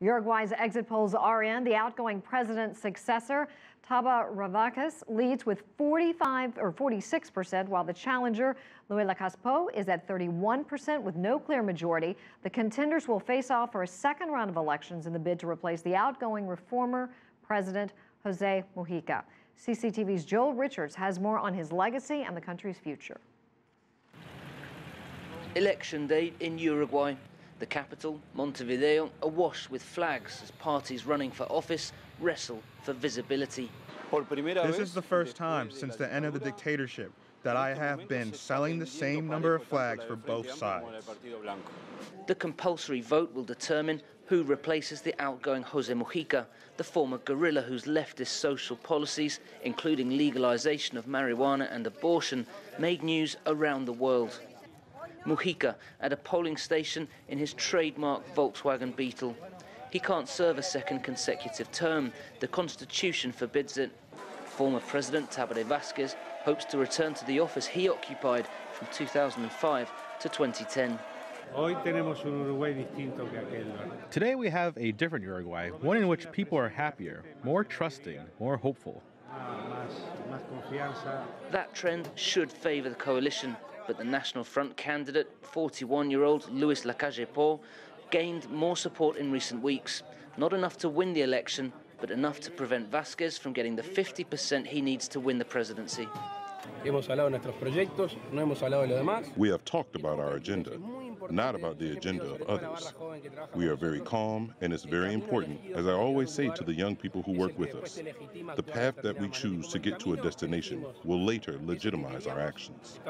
Uruguay's exit polls are in. The outgoing president's successor, Tabarabacas, leads with 46%, while the challenger, Luis Lacaspo, is at 31% with no clear majority. The contenders will face off for a second round of elections in the bid to replace the outgoing reformer president, Jose Mujica. CCTV's Joel Richards has more on his legacy and the country's future. Election day in Uruguay. The capital, Montevideo, awash with flags as parties running for office wrestle for visibility. This is the first time since the end of the dictatorship that I have been selling the same number of flags for both sides. The compulsory vote will determine who replaces the outgoing Jose Mujica, the former guerrilla whose leftist social policies, including legalization of marijuana and abortion, made news around the world. Mujica at a polling station in his trademark Volkswagen Beetle. He can't serve a second consecutive term. The Constitution forbids it. Former President Tabaré hopes to return to the office he occupied from 2005 to 2010. Today we have a different Uruguay, one in which people are happier, more trusting, more hopeful. That trend should favor the coalition, but the National Front candidate, 41-year-old Luis Lacaspo, gained more support in recent weeks. Not enough to win the election, but enough to prevent Vázquez from getting the 50% he needs to win the presidency. We have talked about our agenda, not about the agenda of others. We are very calm, and it's very important, as I always say to the young people who work with us. The path that we choose to get to a destination will later legitimize our actions.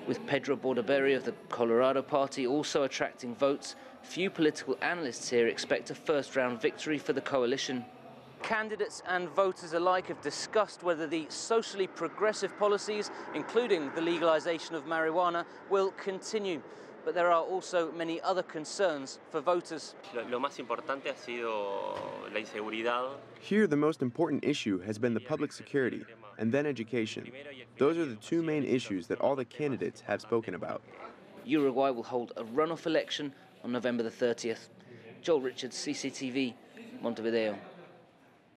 With Pedro Bordaberry of the Colorado Party also attracting votes, few political analysts here expect a first-round victory for the coalition. Candidates and voters alike have discussed whether the socially progressive policies, including the legalization of marijuana, will continue. But there are also many other concerns for voters. Here, the most important issue has been the public security, and then education. Those are the two main issues that all the candidates have spoken about. Uruguay will hold a runoff election on November the 30th. Joel Richards, CCTV, Montevideo.